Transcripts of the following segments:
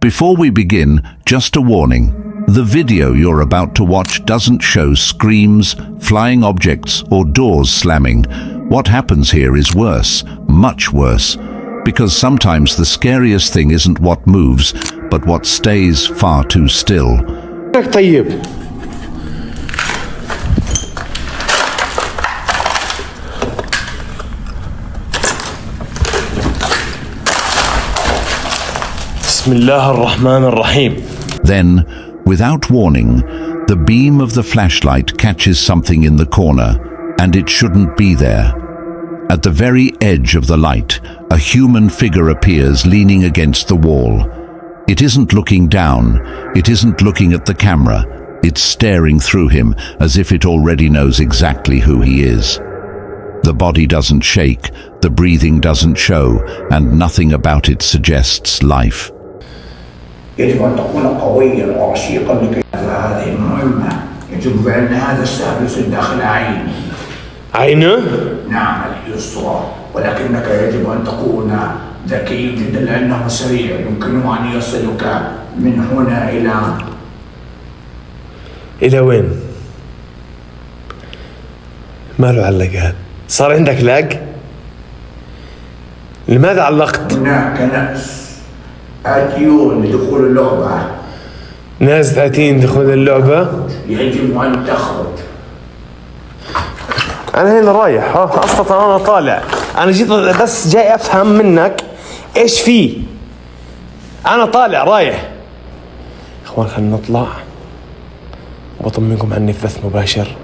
Before we begin, just a warning. The video you're about to watch doesn't show screams, flying objects, or doors slamming. What happens here is worse, much worse, because sometimes the scariest thing isn't what moves, but what stays far too still. طيب بسم الله الرحمن الرحيم. Then, without warning, the beam of the flashlight catches something in the corner, and it shouldn't be there. At the very edge of the light, a human figure appears leaning against the wall. It isn't looking down, it isn't looking at the camera, it's staring through him as if it already knows exactly who he is. The body doesn't shake, the breathing doesn't show, and nothing about it suggests life. يجب أن تكون قويا ورشيقا لكي هذه المهمة. يجب أن هذا السادس داخل عين. عينه؟ نعم اليسرى، ولكنك يجب أن تكون ذكي جدا لأنه سريع، يمكنه أن يصلك من هنا إلى وين؟ ما له علقات؟ صار عندك لق؟ لماذا علقت؟ هناك ناس آتيون لدخول اللعبة. ناس آتين دخول اللعبة؟ يجب أن تخرج. أنا هنا رايح، أصلا أنا طالع، أنا جيت بس جاي أفهم منك إيش فيه. أنا طالع رايح. إخوان خلينا نطلع وبطمنكم عني في بث مباشر،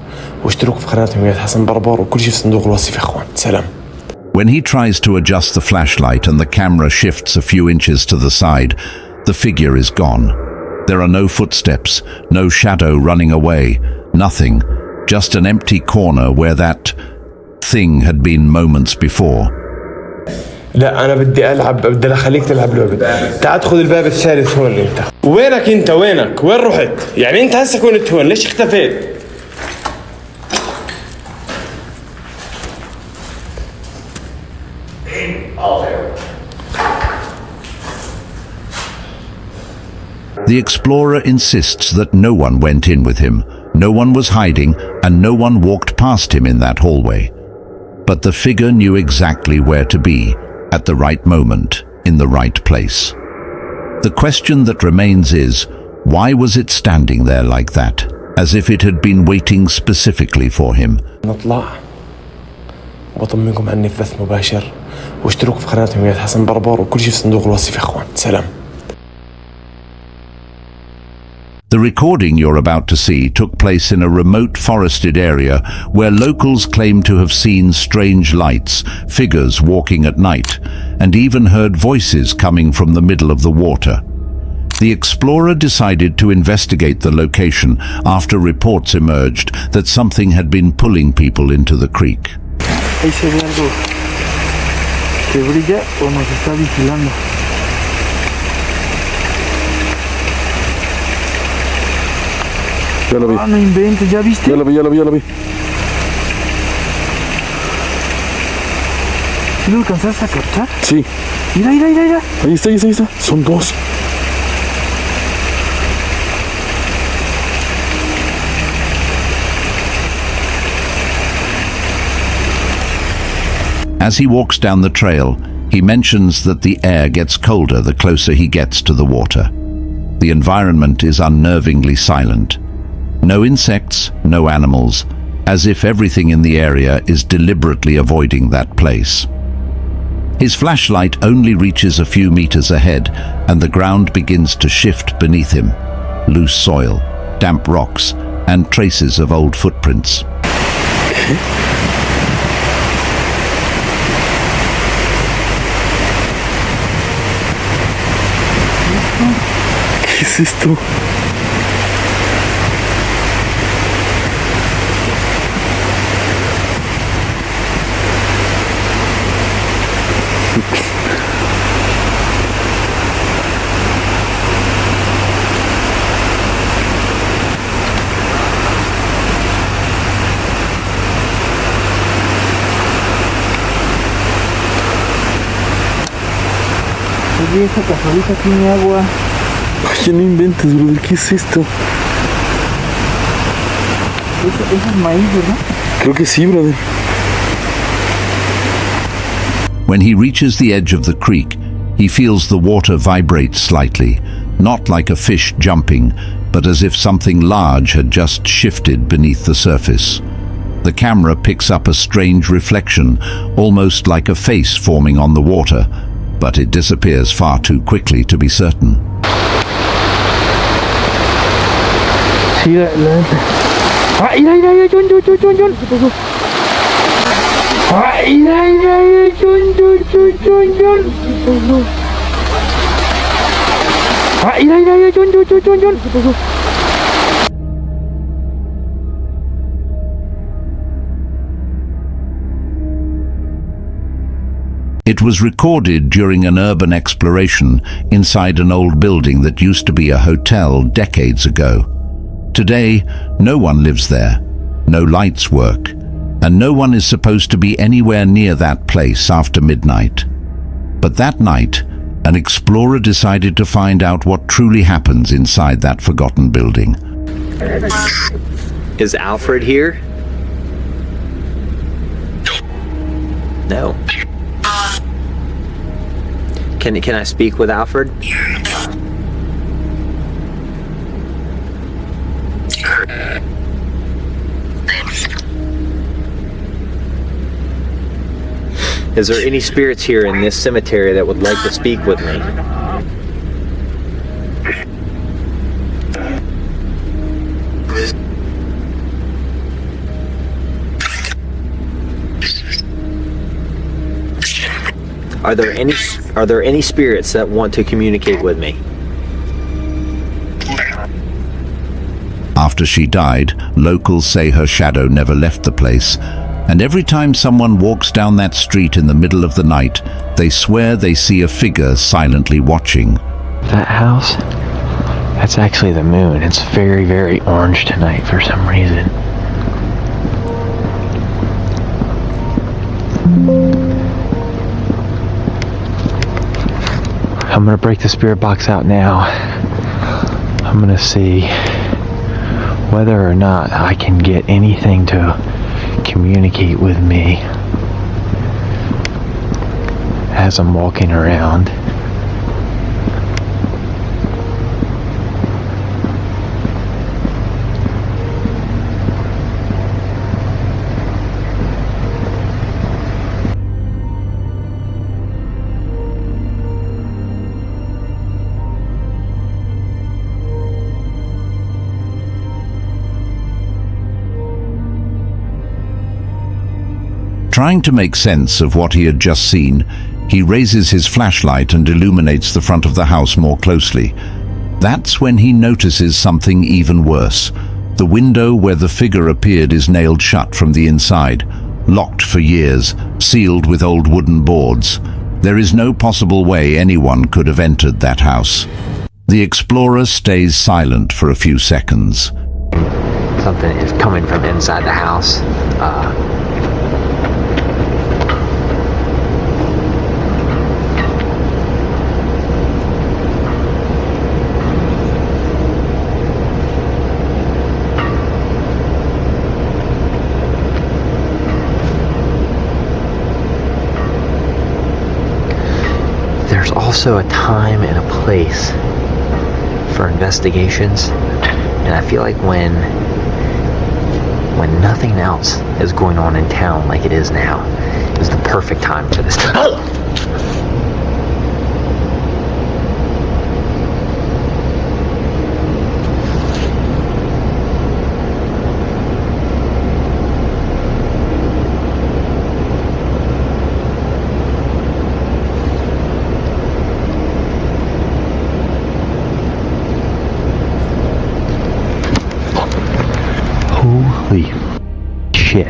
واشتركوا في قناة يوميات حسن بربر وكل شيء في صندوق الوصف يا إخوان. سلام. When he tries to adjust the flashlight and the camera shifts a few inches to the side, the figure is gone. There are no footsteps, no shadow running away, nothing, just an empty corner where that thing had been moments before. لا أنا بدي ألعب، بدي أخليك تلعب لعبة. تعال ادخل الباب الثالث هون أنت. وينك أنت؟ وينك؟ وين رحت؟ يعني أنت هسه كنت هون، ليش اختفيت؟ The explorer insists that no one went in with him, no one was hiding, and no one walked past him in that hallway. But the figure knew exactly where to be, at the right moment, in the right place. The question that remains is, why was it standing there like that, as if it had been waiting specifically for him? نطلع وبطمنكم عني في بث مباشر، واشتركوا في قناة يوميات حسن بربر وكل شيء في صندوق الوصف يا إخوان. سلام. The recording you're about to see took place in a remote forested area where locals claim to have seen strange lights, figures walking at night, and even heard voices coming from the middle of the water. The explorer decided to investigate the location after reports emerged that something had been pulling people into the creek. Ahí se ve algo que brilla o nos está vigilando. Ya lo vi. Ah, no inventes, ¿ya viste? Ya lo vi. ¿Sí lo alcanzaste a captar? Sí. Mira. Ahí está. Son dos. As he walks down the trail, he mentions that the air gets colder the closer he gets to the water. The environment is unnervingly silent. No insects, no animals, as if everything in the area is deliberately avoiding that place. His flashlight only reaches a few meters ahead, and the ground begins to shift beneath him. Loose soil, damp rocks, and traces of old footprints. ¿Qué es esto? Oye, esa cazuelita tiene agua. Oye, no inventes, brother. ¿Qué es esto? Eso es maíz, ¿verdad? Creo que sí, brother. When he reaches the edge of the creek, he feels the water vibrate slightly, not like a fish jumping, but as if something large had just shifted beneath the surface. The camera picks up a strange reflection, almost like a face forming on the water, but it disappears far too quickly to be certain. Sí, la neta. ¡Ah, mira, John! ¿Qué pasó? ¡Ah, mira, John! ¿Qué pasó? ¡Ah, mira, John! ¿Qué pasó? It was recorded during an urban exploration inside an old building that used to be a hotel decades ago. Today, no one lives there, no lights work, and no one is supposed to be anywhere near that place after midnight. But that night, an explorer decided to find out what truly happens inside that forgotten building. Is Alfred here? No. Can I speak with Alfred? Is there any spirits here in this cemetery that would like to speak with me? Are there any spirits that want to communicate with me? After she died, locals say her shadow never left the place, and every time someone walks down that street in the middle of the night, they swear they see a figure silently watching. That house, that's actually the moon. It's very, very orange tonight for some reason. I'm gonna break the spirit box out now. I'm gonna see whether or not I can get anything to communicate with me as I'm walking around. Trying to make sense of what he had just seen, he raises his flashlight and illuminates the front of the house more closely. That's when he notices something even worse. The window where the figure appeared is nailed shut from the inside, locked for years, sealed with old wooden boards. There is no possible way anyone could have entered that house. The explorer stays silent for a few seconds. Something is coming from inside the house. There's also a time and a place for investigations, and I feel like when nothing else is going on in town like it is now, is the perfect time for this time. Holy shit.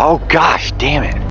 Oh gosh, damn it.